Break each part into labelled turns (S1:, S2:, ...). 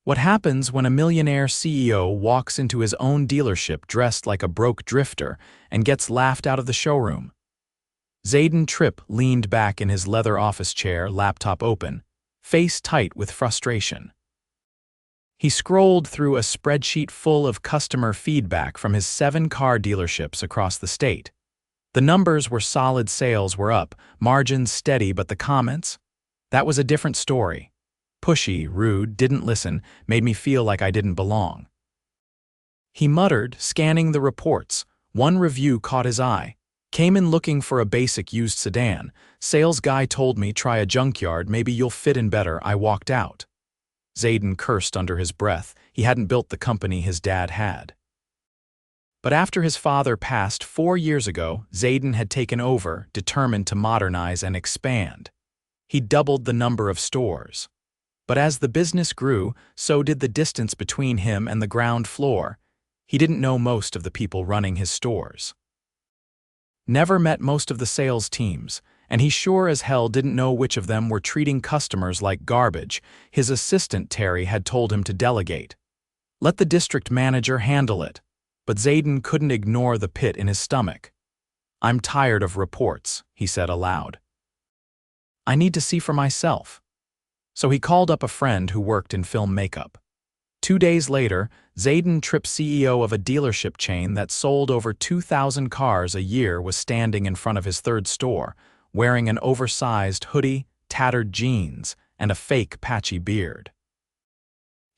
S1: What happens when a millionaire CEO walks into his own dealership dressed like a broke drifter and gets laughed out of the showroom? Zayden Tripp leaned back in his leather office chair, laptop open, face tight with frustration. He scrolled through a spreadsheet full of customer feedback from his 7 car dealerships across the state. The numbers were solid, sales were up, margins steady, but the comments? That was a different story. Pushy, rude, didn't listen, made me feel like I didn't belong. He muttered, scanning the reports. One review caught his eye. Came in looking for a basic used sedan. Sales guy told me try a junkyard, maybe you'll fit in better. I walked out. Zayden cursed under his breath. He hadn't built the company his dad had. But after his father passed 4 years ago, Zayden had taken over, determined to modernize and expand. He doubled the number of stores. But as the business grew, so did the distance between him and the ground floor. He didn't know most of the people running his stores. Never met most of the sales teams, and he sure as hell didn't know which of them were treating customers like garbage. His assistant Terry had told him to delegate. Let the district manager handle it. But Zayden couldn't ignore the pit in his stomach. I'm tired of reports, he said aloud. I need to see for myself. So he called up a friend who worked in film makeup. 2 days later, Zayden Tripp, CEO of a dealership chain that sold over 2,000 cars a year, was standing in front of his 3rd store, wearing an oversized hoodie, tattered jeans, and a fake patchy beard.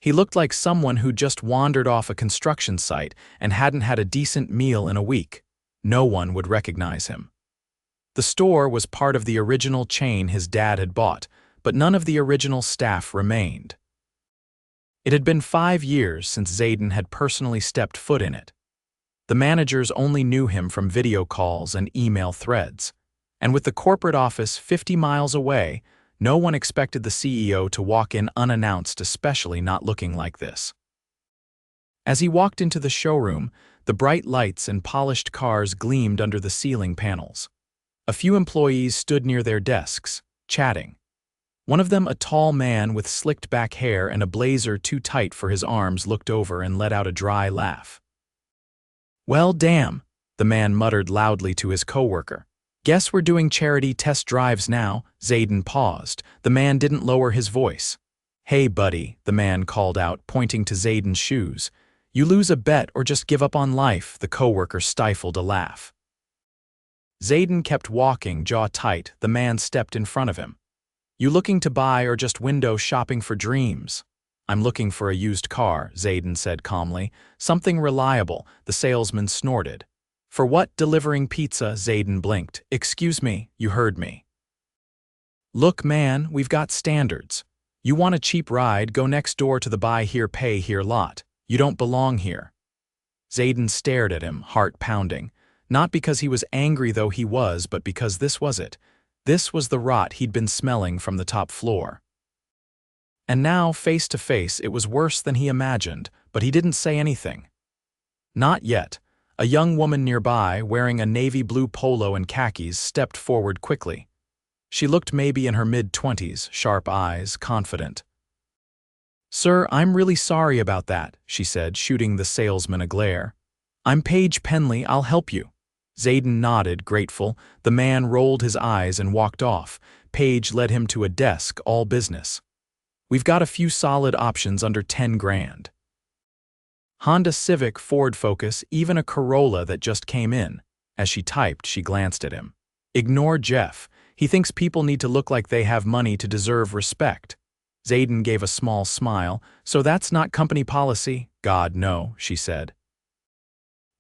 S1: He looked like someone who just wandered off a construction site and hadn't had a decent meal in a week. No one would recognize him. The store was part of the original chain his dad had bought, but none of the original staff remained. It had been 5 years since Zayden had personally stepped foot in it. The managers only knew him from video calls and email threads, and with the corporate office 50 miles away, no one expected the CEO to walk in unannounced, especially not looking like this. As he walked into the showroom, the bright lights and polished cars gleamed under the ceiling panels. A few employees stood near their desks, chatting. One of them, a tall man with slicked back hair and a blazer too tight for his arms, looked over and let out a dry laugh. Well, damn, the man muttered loudly to his coworker. Guess we're doing charity test drives now. Zayden paused. The man didn't lower his voice. Hey, buddy, the man called out, pointing to Zayden's shoes. You lose a bet or just give up on life. The coworker stifled a laugh. Zayden kept walking, jaw tight. The man stepped in front of him. You looking to buy or just window shopping for dreams? I'm looking for a used car, Zayden said calmly. Something reliable, the salesman snorted. For what? Delivering pizza, Zayden blinked. Excuse me, you heard me. Look, man, we've got standards. You want a cheap ride, go next door to the buy here, pay here lot. You don't belong here. Zayden stared at him, heart pounding. Not because he was angry, though he was, but because this was it. This was the rot he'd been smelling from the top floor. And now, face to face, it was worse than he imagined, but he didn't say anything. Not yet. A young woman nearby, wearing a navy blue polo and khakis, stepped forward quickly. She looked maybe in her mid-20s, sharp eyes, confident. Sir, I'm really sorry about that, she said, shooting the salesman a glare. I'm Paige Penley, I'll help you. Zayden nodded, grateful. The man rolled his eyes and walked off. Paige led him to a desk, all business. We've got a few solid options under 10 grand. Honda Civic, Ford Focus, even a Corolla that just came in. As she typed, she glanced at him. Ignore Jeff. He thinks people need to look like they have money to deserve respect. Zayden gave a small smile. So that's not company policy? God, no, she said.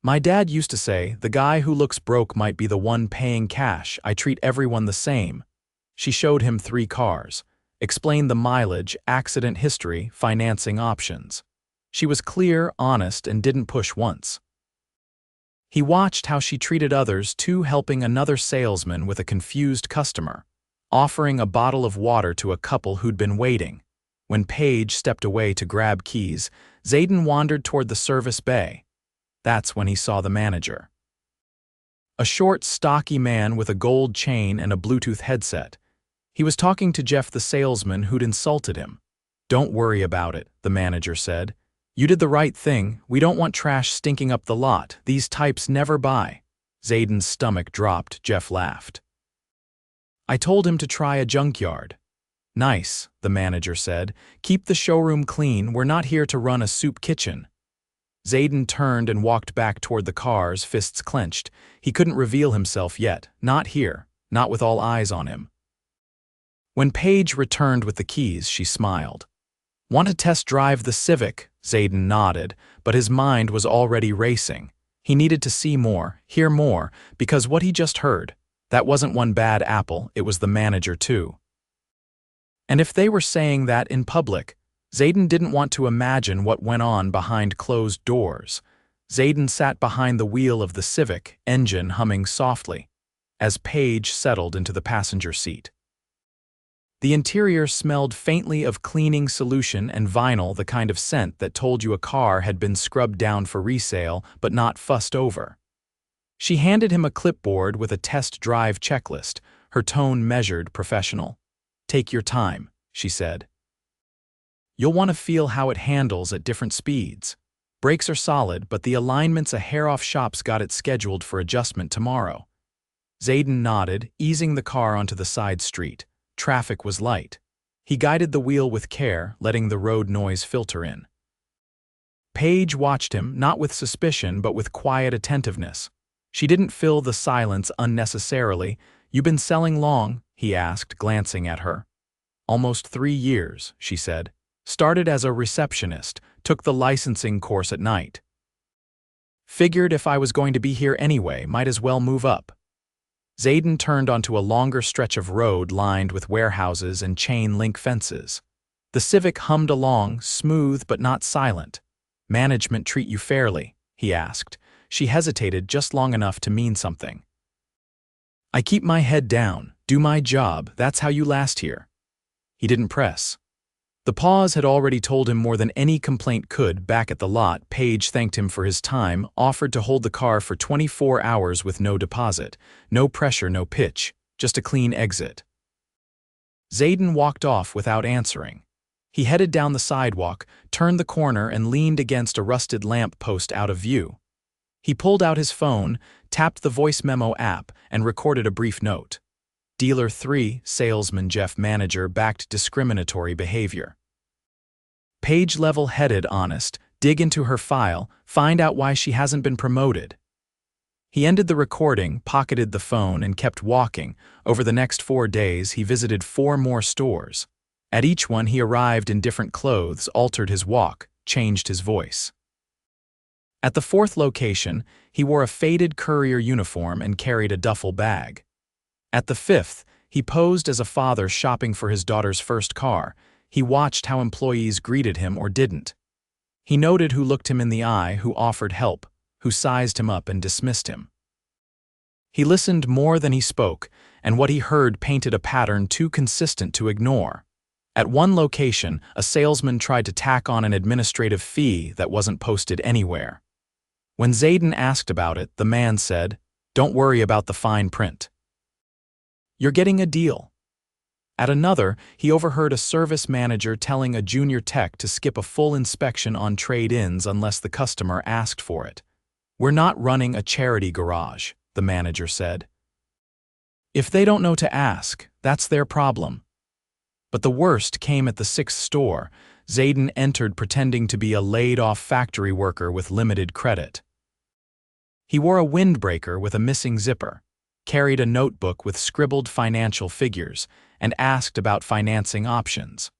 S1: My dad used to say, the guy who looks broke might be the one paying cash. I treat everyone the same. She showed him 3 cars. Explained the mileage, accident history, financing options. She was clear, honest, and didn't push once. He watched how she treated others too, helping another salesman with a confused customer, offering a bottle of water to a couple who'd been waiting. When Paige stepped away to grab keys, Zayden wandered toward the service bay. That's when he saw the manager. A short, stocky man with a gold chain and a Bluetooth headset. He was talking to Jeff, the salesman who'd insulted him. Don't worry about it, the manager said. You did the right thing. We don't want trash stinking up the lot. These types never buy. Zayden's stomach dropped. Jeff laughed. I told him to try a junkyard. Nice, the manager said. Keep the showroom clean. We're not here to run a soup kitchen. Zayden turned and walked back toward the cars, fists clenched. He couldn't reveal himself yet. Not here. Not with all eyes on him. When Paige returned with the keys, she smiled. Want to test drive the Civic? Zayden nodded, but his mind was already racing. He needed to see more, hear more, because what he just heard, that wasn't one bad apple, it was the manager too. And if they were saying that in public, Zayden didn't want to imagine what went on behind closed doors. Zayden sat behind the wheel of the Civic, engine humming softly, as Paige settled into the passenger seat. The interior smelled faintly of cleaning solution and vinyl, the kind of scent that told you a car had been scrubbed down for resale but not fussed over. She handed him a clipboard with a test drive checklist, her tone measured, professional. Take your time, she said. You'll want to feel how it handles at different speeds. Brakes are solid, but the alignment's a hair off. Shop's got it scheduled for adjustment tomorrow. Zayden nodded, easing the car onto the side street. Traffic was light. He guided the wheel with care, letting the road noise filter in. Paige watched him, not with suspicion, but with quiet attentiveness. She didn't fill the silence unnecessarily. You been selling long? He asked, glancing at her. Almost 3 years, she said. Started as a receptionist, took the licensing course at night. Figured if I was going to be here anyway, might as well move up. Zayden turned onto a longer stretch of road lined with warehouses and chain-link fences. The Civic hummed along, smooth but not silent. Management treat you fairly? He asked. She hesitated just long enough to mean something. I keep my head down, do my job, that's how you last here. He didn't press. The pause had already told him more than any complaint could. Back at the lot, Paige thanked him for his time, offered to hold the car for 24 hours with no deposit. No pressure, no pitch, just a clean exit. Zayden walked off without answering. He headed down the sidewalk, turned the corner and leaned against a rusted lamp post out of view. He pulled out his phone, tapped the voice memo app, and recorded a brief note. Dealer 3, Salesman Jeff manager backed discriminatory behavior. Paige level-headed, honest, dig into her file, find out why she hasn't been promoted. He ended the recording, pocketed the phone, and kept walking. Over the next 4 days, he visited 4 more stores. At each one, he arrived in different clothes, altered his walk, changed his voice. At the 4th location, he wore a faded courier uniform and carried a duffel bag. At the 5th, he posed as a father shopping for his daughter's first car. He watched how employees greeted him or didn't. He noted who looked him in the eye, who offered help, who sized him up and dismissed him. He listened more than he spoke, and what he heard painted a pattern too consistent to ignore. At one location, a salesman tried to tack on an administrative fee that wasn't posted anywhere. When Zayden asked about it, the man said, "Don't worry about the fine print. You're getting a deal." At another, he overheard a service manager telling a junior tech to skip a full inspection on trade-ins unless the customer asked for it. "We're not running a charity garage," the manager said. "If they don't know to ask, that's their problem." But the worst came at the 6th store. Zayden entered pretending to be a laid-off factory worker with limited credit. He wore a windbreaker with a missing zipper, carried a notebook with scribbled financial figures, and asked about financing options.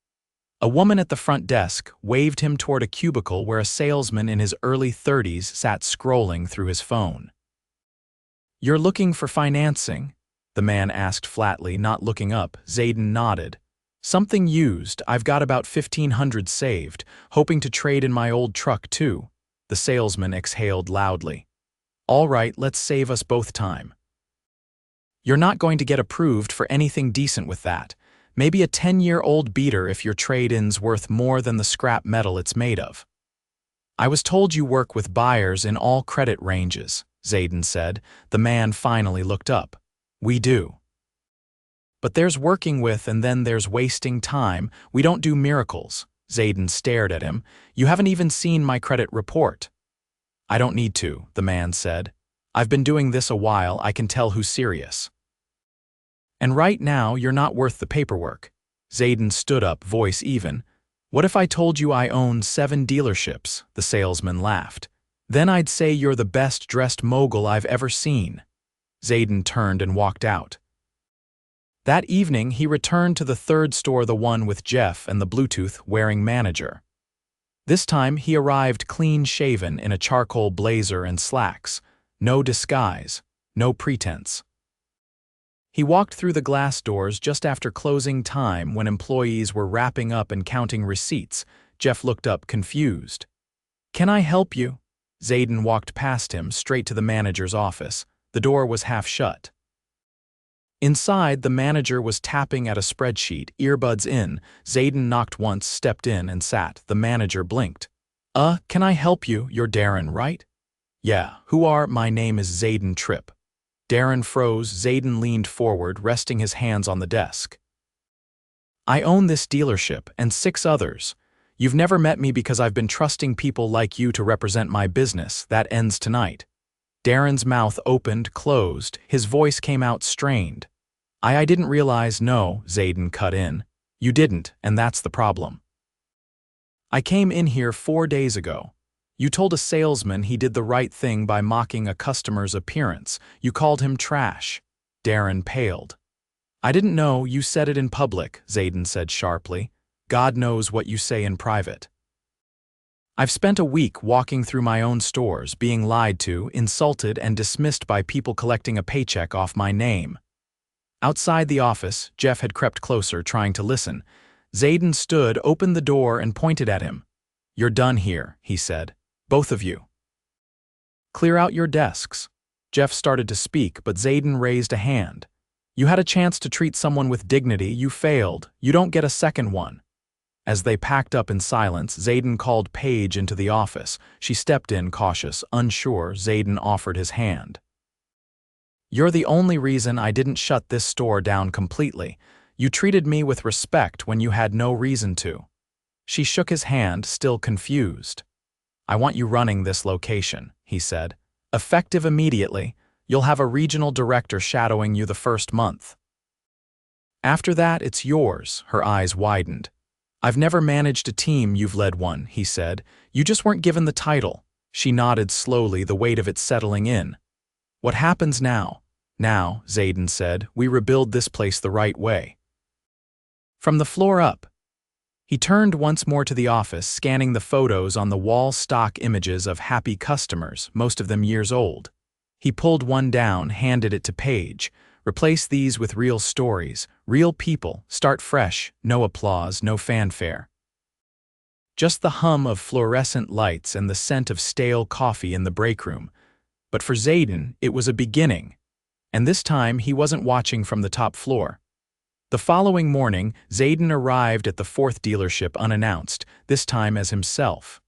S1: A woman at the front desk waved him toward a cubicle where a salesman in his early 30s sat scrolling through his phone. "You're looking for financing?" the man asked flatly, not looking up. Zayden nodded. "Something used. I've got about 1,500 saved, hoping to trade in my old truck too." The salesman exhaled loudly. "All right, let's save us both time. You're not going to get approved for anything decent with that. Maybe a 10-year-old beater if your trade-in's worth more than the scrap metal it's made of." "I was told you work with buyers in all credit ranges," Zayden said. The man finally looked up. "We do. But there's working with and then there's wasting time. We don't do miracles. Zayden stared at him. "You haven't even seen my credit report." "I don't need to," the man said. "I've been doing this a while, I can tell who's serious. And right now, you're not worth the paperwork." Zayden stood up, voice even. "What if I told you I own 7 dealerships?" The salesman laughed. "Then I'd say you're the best-dressed mogul I've ever seen." Zayden turned and walked out. That evening, he returned to the third store, the one with Jeff and the Bluetooth-wearing manager. This time, he arrived clean-shaven in a charcoal blazer and slacks. No disguise, no pretense. He walked through the glass doors just after closing time when employees were wrapping up and counting receipts. Jeff looked up, confused. "Can I help you?" Zayden walked past him, straight to the manager's office. The door was half shut. Inside, the manager was tapping at a spreadsheet, earbuds in. Zayden knocked once, stepped in, and sat. The manager blinked. Can I help you? You're Darren, right?" "Yeah, who are?" "My name is Zayden Tripp." Darren froze. Zayden leaned forward, resting his hands on the desk. "I own this dealership, and 6 others. You've never met me because I've been trusting people like you to represent my business. That ends tonight." Darren's mouth opened, closed. His voice came out strained. I didn't realize." "No," Zayden cut in. "You didn't, and that's the problem. I came in here 4 days ago. You told a salesman he did the right thing by mocking a customer's appearance. You called him trash." Darren paled. "I didn't know. You said it in public," Zayden said sharply. "God knows what you say in private. I've spent a week walking through my own stores, being lied to, insulted, and dismissed by people collecting a paycheck off my name." Outside the office, Jeff had crept closer, trying to listen. Zayden stood, opened the door, and pointed at him. "You're done here," he said. "Both of you. Clear out your desks." Jeff started to speak, but Zayden raised a hand. "You had a chance to treat someone with dignity. You failed. You don't get a second one." As they packed up in silence, Zayden called Paige into the office. She stepped in, cautious, unsure. Zayden offered his hand. "You're the only reason I didn't shut this store down completely. You treated me with respect when you had no reason to." She shook his hand, still confused. "I want you running this location," he said. "Effective immediately. You'll have a regional director shadowing you the first month. After that, it's yours." Her eyes widened. "I've never managed a team. You've led one," he said. "You just weren't given the title." She nodded slowly, the weight of it settling in. "What happens now?" "Now," Zayden said, "we rebuild this place the right way. From the floor up." He turned once more to the office, scanning the photos on the wall, stock images of happy customers, most of them years old. He pulled one down, handed it to Paige. "Replace these with real stories, real people, start fresh, no applause, no fanfare. Just the hum of fluorescent lights and the scent of stale coffee in the break room." But for Zayden, it was a beginning. And this time, he wasn't watching from the top floor. The following morning, Zayden arrived at the 4th dealership unannounced, this time as himself.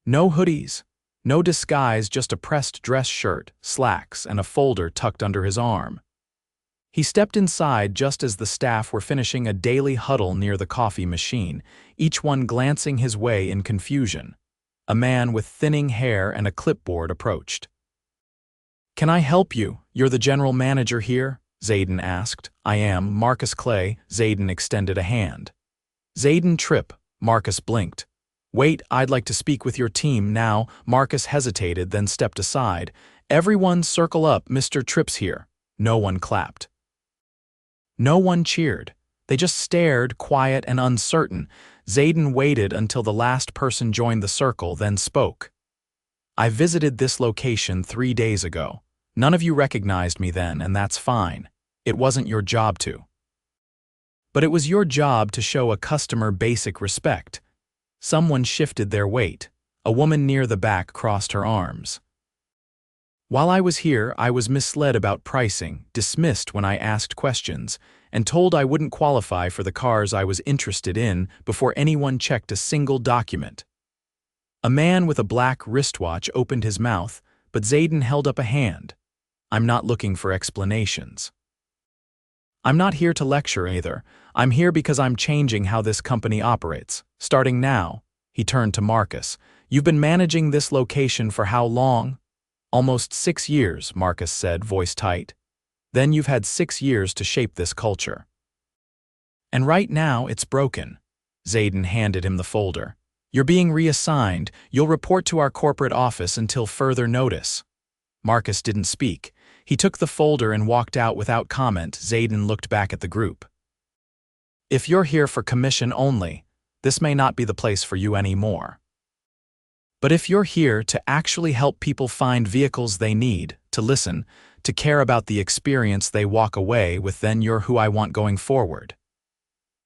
S1: No hoodies, no disguise, just a pressed dress shirt, slacks, and a folder tucked under his arm. He stepped inside just as the staff were finishing a daily huddle near the coffee machine, each one glancing his way in confusion. A man with thinning hair and a clipboard approached. "Can I help you? You're the general manager here?" Zayden asked. "I am, Marcus Clay." Zayden extended a hand. "Zayden Tripp." Marcus blinked. "Wait, I'd like to speak with your team now." Marcus hesitated, then stepped aside. "Everyone circle up, Mr. Tripp's here." No one clapped. No one cheered. They just stared, quiet and uncertain. Zayden waited until the last person joined the circle, then spoke. "I visited this location 3 days ago. None of you recognized me then, and that's fine. It wasn't your job to. But it was your job to show a customer basic respect." Someone shifted their weight. A woman near the back crossed her arms. "While I was here, I was misled about pricing, dismissed when I asked questions, and told I wouldn't qualify for the cars I was interested in before anyone checked a single document." A man with a black wristwatch opened his mouth, but Zayden held up a hand. "I'm not looking for explanations." I'm not here to lecture either. I'm here because I'm changing how this company operates. Starting now, he turned to Marcus. You've been managing this location for how long? Almost 6 years, Marcus said, voice tight. Then you've had 6 years to shape this culture. And right now, it's broken. Zayden handed him the folder. You're being reassigned. You'll report to our corporate office until further notice. Marcus didn't speak. He took the folder and walked out without comment. Zayden looked back at the group. If you're here for commission only, this may not be the place for you anymore. But if you're here to actually help people find vehicles they need, to listen, to care about the experience they walk away with, then you're who I want going forward.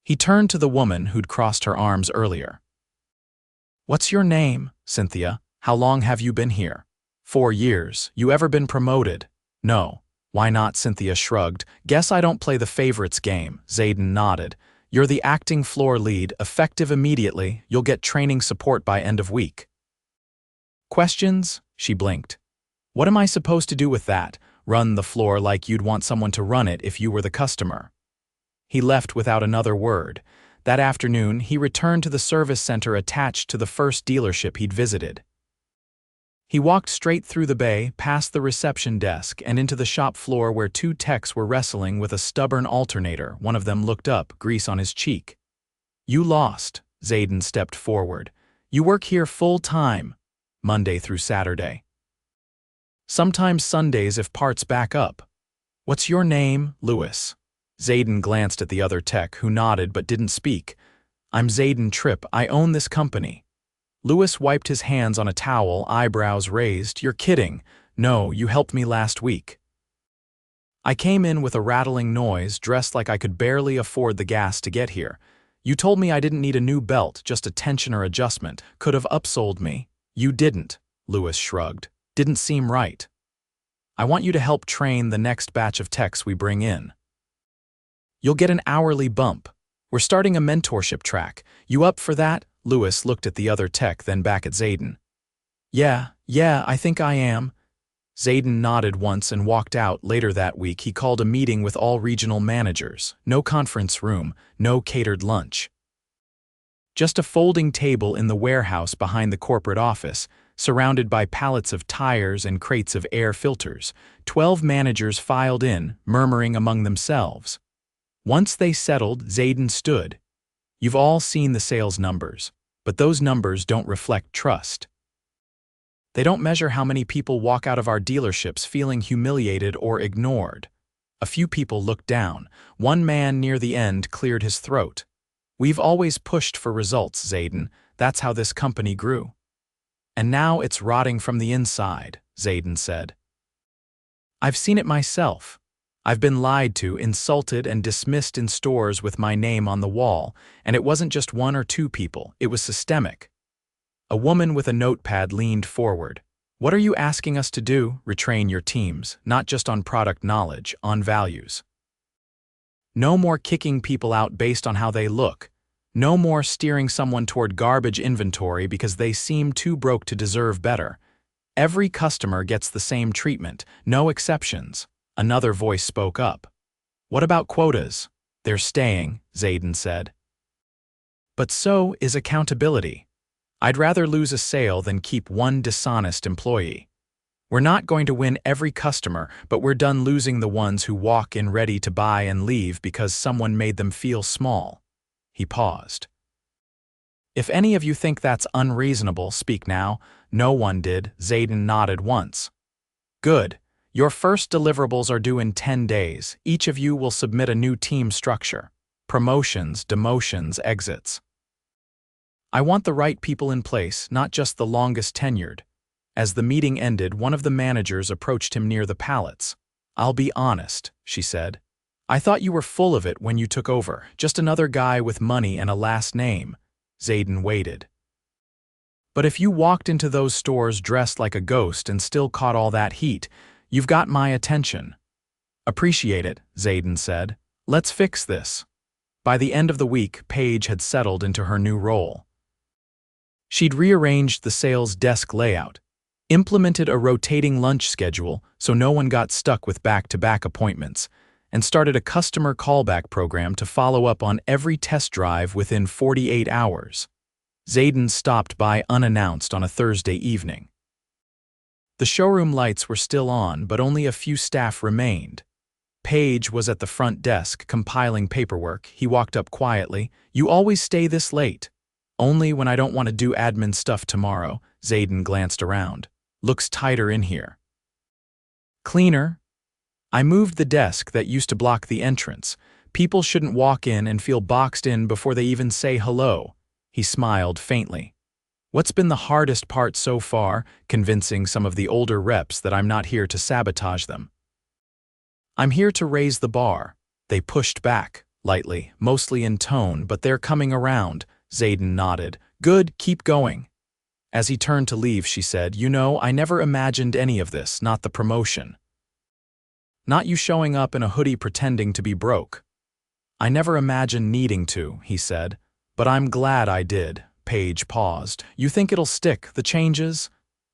S1: He turned to the woman who'd crossed her arms earlier. What's your name, Cynthia? How long have you been here? 4 years. You ever been promoted? No. Why not? Cynthia shrugged. Guess I don't play the favorites game. Zayden nodded. You're the acting floor lead, effective immediately. You'll get training support by end of week. Questions? She blinked. What am I supposed to do with that? Run the floor like you'd want someone to run it if you were the customer. He left without another word. That afternoon, he returned to the service center attached to the first dealership he'd visited. He walked straight through the bay, past the reception desk, and into the shop floor where 2 techs were wrestling with a stubborn alternator. One of them looked up, grease on his cheek. You lost. Zayden stepped forward. You work here full time, Monday through Saturday. Sometimes Sundays if parts back up. What's your name, Lewis? Zayden glanced at the other tech, who nodded but didn't speak. I'm Zayden Tripp. I own this company. Lewis wiped his hands on a towel, eyebrows raised. You're kidding. No, you helped me last week. I came in with a rattling noise, dressed like I could barely afford the gas to get here. You told me I didn't need a new belt, just a tensioner adjustment. Could have upsold me. You didn't, Lewis shrugged. Didn't seem right. I want you to help train the next batch of techs we bring in. You'll get an hourly bump. We're starting a mentorship track. You up for that? Lewis looked at the other tech, then back at Zayden. Yeah, I think I am. Zayden nodded once and walked out. Later that week, he called a meeting with all regional managers. No conference room, no catered lunch. Just a folding table in the warehouse behind the corporate office, surrounded by pallets of tires and crates of air filters. 12 managers filed in, murmuring among themselves. Once they settled, Zayden stood. You've all seen the sales numbers, but those numbers don't reflect trust. They don't measure how many people walk out of our dealerships feeling humiliated or ignored. A few people looked down. One man near the end cleared his throat. We've always pushed for results, Zayden. That's how this company grew. And now it's rotting from the inside, Zayden said. I've seen it myself. I've been lied to, insulted, and dismissed in stores with my name on the wall, and it wasn't just 1 or 2 people, it was systemic. A woman with a notepad leaned forward. What are you asking us to do? Retrain your teams, not just on product knowledge, on values. No more kicking people out based on how they look. No more steering someone toward garbage inventory because they seem too broke to deserve better. Every customer gets the same treatment, no exceptions. Another voice spoke up. What about quotas? They're staying, Zayden said. But so is accountability. I'd rather lose a sale than keep one dishonest employee. We're not going to win every customer, but we're done losing the ones who walk in ready to buy and leave because someone made them feel small. He paused. If any of you think that's unreasonable, speak now. No one did. Zayden nodded once. Good. Your first deliverables are due in 10 days. Each of you will submit a new team structure. Promotions, demotions, exits. I want the right people in place, not just the longest tenured. As the meeting ended, one of the managers approached him near the pallets. I'll be honest, she said. I thought you were full of it when you took over, just another guy with money and a last name. Zayden waited. But if you walked into those stores dressed like a ghost and still caught all that heat, you've got my attention. Appreciate it, Zayden said. Let's fix this. By the end of the week, Paige had settled into her new role. She'd rearranged the sales desk layout, implemented a rotating lunch schedule so no one got stuck with back-to-back appointments, and started a customer callback program to follow up on every test drive within 48 hours. Zayden stopped by unannounced on a Thursday evening. The showroom lights were still on, but only a few staff remained. Paige was at the front desk compiling paperwork. He walked up quietly. "You always stay this late." "Only when I don't want to do admin stuff tomorrow." Zayden glanced around. "Looks tighter in here." "Cleaner?" "I moved the desk that used to block the entrance. People shouldn't walk in and feel boxed in before they even say hello." He smiled faintly. "What's been the hardest part so far?" "Convincing some of the older reps that I'm not here to sabotage them." "I'm here to raise the bar." They pushed back, lightly, mostly in tone, "but they're coming around." Zayden nodded. "Good, keep going." As he turned to leave, she said, "You know, I never imagined any of this, not the promotion. Not you showing up in a hoodie pretending to be broke." "I never imagined needing to," he said, "but I'm glad I did." Paige paused. "You think it'll stick, the changes?"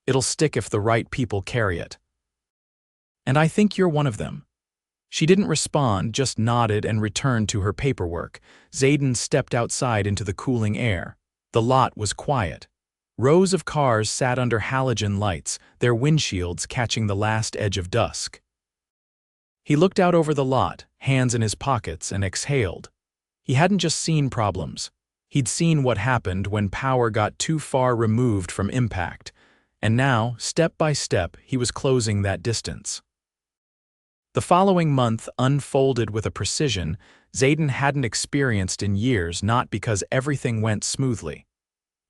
S1: "It'll stick if the right people carry it. And I think you're one of them." She didn't respond, just nodded and returned to her paperwork. Zayden stepped outside into the cooling air. The lot was quiet. Rows of cars sat under halogen lights, their windshields catching the last edge of dusk. He looked out over the lot, hands in his pockets, and exhaled. He hadn't just seen problems. He'd seen what happened when power got too far removed from impact, and now, step by step, he was closing that distance. The following month unfolded with a precision Zayden hadn't experienced in years, not because everything went smoothly,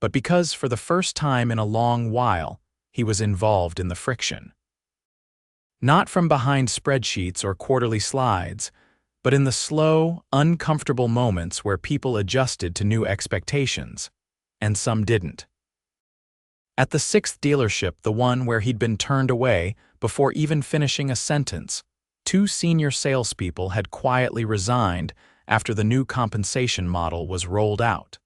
S1: but because, for the first time in a long while, he was involved in the friction. Not from behind spreadsheets or quarterly slides, but in the slow, uncomfortable moments where people adjusted to new expectations, and some didn't. At the 6th dealership, the one where he'd been turned away before even finishing a sentence, 2 senior salespeople had quietly resigned after the new compensation model was rolled out.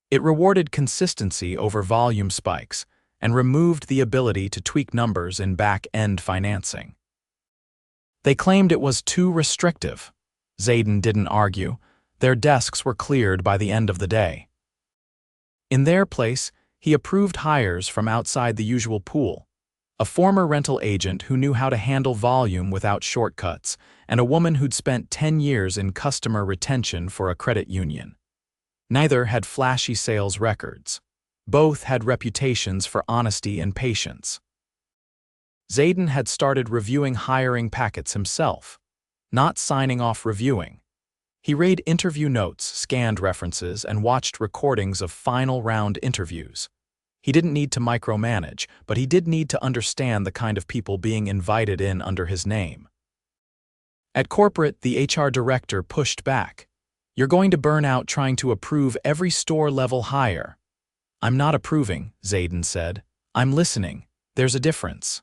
S1: It rewarded consistency over volume spikes and removed the ability to tweak numbers in back-end financing. They claimed it was too restrictive. Zayden didn't argue. Their desks were cleared by the end of the day. In their place, he approved hires from outside the usual pool: a former rental agent who knew how to handle volume without shortcuts, and a woman who'd spent 10 years in customer retention for a credit union. Neither had flashy sales records. Both had reputations for honesty and patience. Zayden had started reviewing hiring packets himself, not signing off reviewing. He read interview notes, scanned references, and watched recordings of final round interviews. He didn't need to micromanage, but he did need to understand the kind of people being invited in under his name. At corporate, the HR director pushed back. "You're going to burn out trying to approve every store-level hire." "I'm not approving," Zayden said. "I'm listening. There's a difference."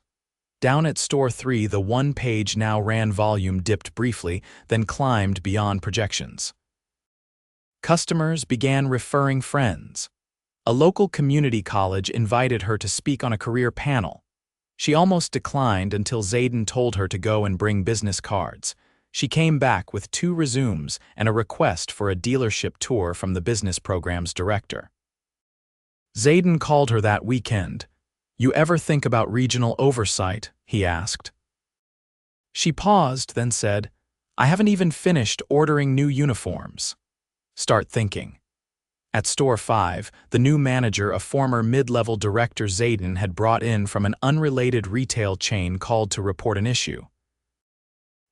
S1: Down at Store 3, the one-page now ran volume dipped briefly, then climbed beyond projections. Customers began referring friends. A local community college invited her to speak on a career panel. She almost declined until Zayden told her to go and bring business cards. She came back with 2 resumes and a request for a dealership tour from the business program's director. Zayden called her that weekend. "You ever think about regional oversight?" he asked. She paused, then said, "I haven't even finished ordering new uniforms." "Start thinking." At Store 5, the new manager, a former mid-level director Zayden had brought in from an unrelated retail chain, called to report an issue.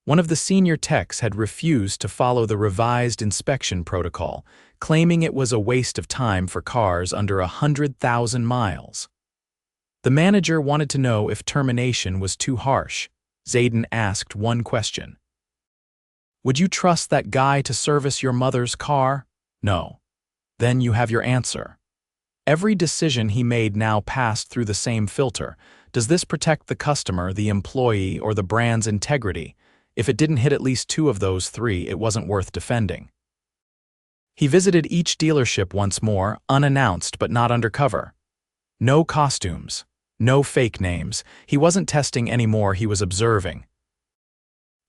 S1: One of the senior techs had refused to follow the revised inspection protocol, claiming it was a waste of time for cars under 100,000 miles. The manager wanted to know if termination was too harsh. Zayden asked one question. "Would you trust that guy to service your mother's car?" "No." "Then you have your answer." Every decision he made now passed through the same filter. Does this protect the customer, the employee, or the brand's integrity? If it didn't hit at least 2 of those 3, it wasn't worth defending. He visited each dealership once more, unannounced but not undercover. No costumes. No fake names. He wasn't testing anymore, he was observing.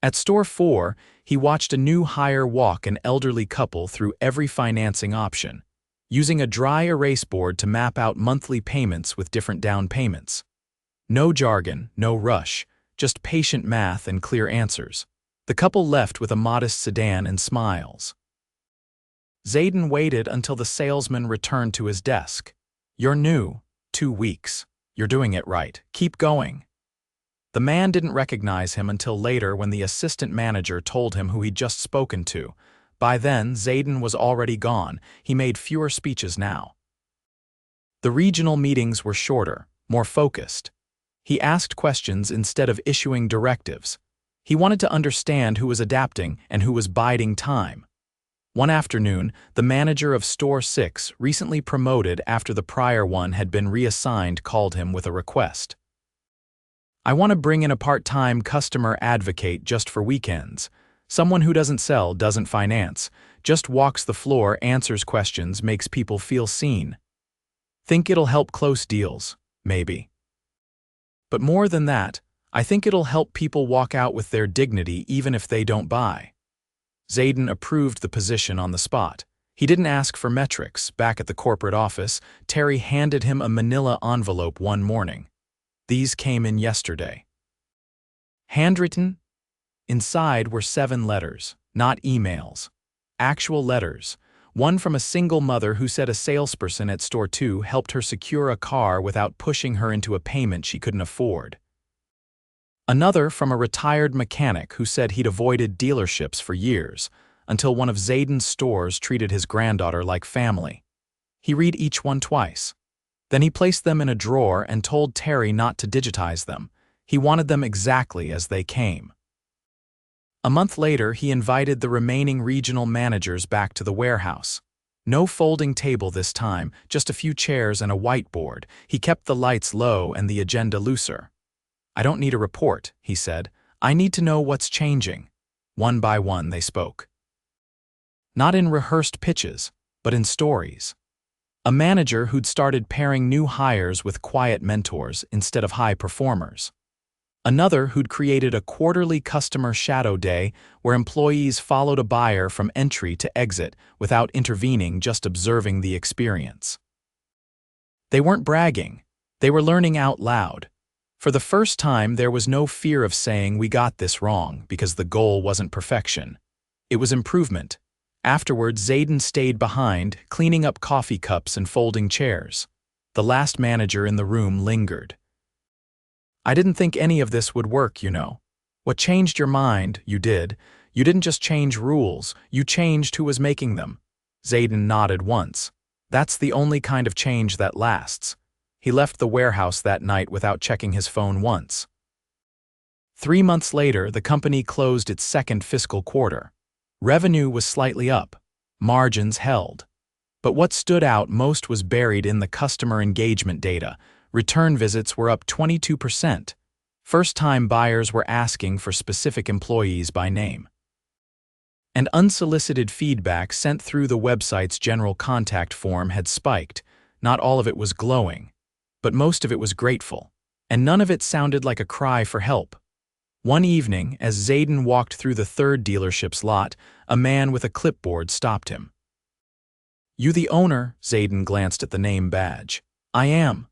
S1: At store 4, he watched a new hire walk an elderly couple through every financing option, using a dry erase board to map out monthly payments with different down payments. No jargon, no rush, just patient math and clear answers. The couple left with a modest sedan and smiles. Zayden waited until the salesman returned to his desk. "You're new. 2 weeks. You're doing it right. Keep going." The man didn't recognize him until later when the assistant manager told him who he'd just spoken to. By then, Zayden was already gone. He made fewer speeches now. The regional meetings were shorter, more focused. He asked questions instead of issuing directives. He wanted to understand who was adapting and who was biding time. One afternoon, the manager of Store 6, recently promoted after the prior one had been reassigned, called him with a request. "I want to bring in a part-time customer advocate just for weekends. Someone who doesn't sell, doesn't finance, just walks the floor, answers questions, makes people feel seen. Think it'll help close deals, maybe. But more than that, I think it'll help people walk out with their dignity even if they don't buy." Zayden approved the position on the spot. He didn't ask for metrics. Back at the corporate office, Terry handed him a manila envelope one morning. These came in yesterday. Handwritten? Inside were 7 letters, not emails. Actual letters. One from a single mother who said a salesperson at Store 2 helped her secure a car without pushing her into a payment she couldn't afford. Another from a retired mechanic who said he'd avoided dealerships for years, until one of Zayden's stores treated his granddaughter like family. He read each one twice. Then he placed them in a drawer and told Terry not to digitize them. He wanted them exactly as they came. A month later, he invited the remaining regional managers back to the warehouse. No folding table this time, just a few chairs and a whiteboard. He kept the lights low and the agenda looser. "I don't need a report," he said. "I need to know what's changing." One by one they spoke. Not in rehearsed pitches, but in stories. A manager who'd started pairing new hires with quiet mentors instead of high performers. Another who'd created a quarterly customer shadow day where employees followed a buyer from entry to exit without intervening, just observing the experience. They weren't bragging. They were learning out loud. For the first time, there was no fear of saying we got this wrong because the goal wasn't perfection. It was improvement. Afterward, Zayden stayed behind, cleaning up coffee cups and folding chairs. The last manager in the room lingered. "I didn't think any of this would work, you know. What changed your mind, you did. You didn't just change rules, you changed who was making them." Zayden nodded once. "That's the only kind of change that lasts." He left the warehouse that night without checking his phone once. 3 months later, the company closed its second fiscal quarter. Revenue was slightly up. Margins held. But what stood out most was buried in the customer engagement data. Return visits were up 22%. First-time buyers were asking for specific employees by name. And unsolicited feedback sent through the website's general contact form had spiked. Not all of it was glowing, but most of it was grateful, and none of it sounded like a cry for help. One evening, as Zayden walked through the third dealership's lot, a man with a clipboard stopped him. "You the owner?" Zayden glanced at the name badge. "I am.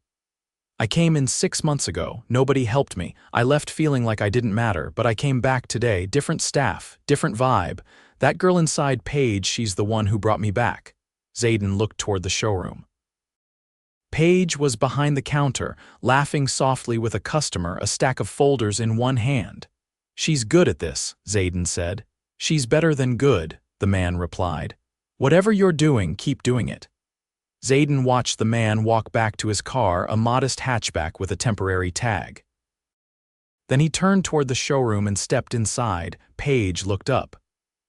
S1: I came in 6 months ago. Nobody helped me. I left feeling like I didn't matter, but I came back today. Different staff, different vibe. That girl inside Paige, she's the one who brought me back." Zayden looked toward the showroom. Paige was behind the counter, laughing softly with a customer, a stack of folders in one hand. "She's good at this," Zayden said. "She's better than good," the man replied. "Whatever you're doing, keep doing it." Zayden watched the man walk back to his car, a modest hatchback with a temporary tag. Then he turned toward the showroom and stepped inside. Paige looked up.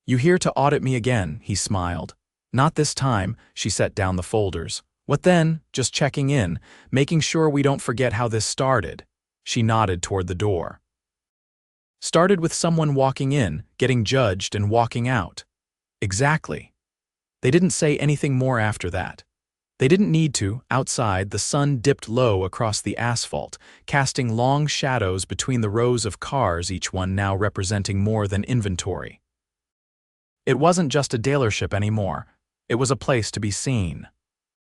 S1: "You here to audit me again?" he smiled. "Not this time." She set down the folders. "What then?" "Just checking in, making sure we don't forget how this started." She nodded toward the door. "Started with someone walking in, getting judged, and walking out." "Exactly." They didn't say anything more after that. They didn't need to. Outside, the sun dipped low across the asphalt, casting long shadows between the rows of cars, each one now representing more than inventory. It wasn't just a dealership anymore. It was a place to be seen.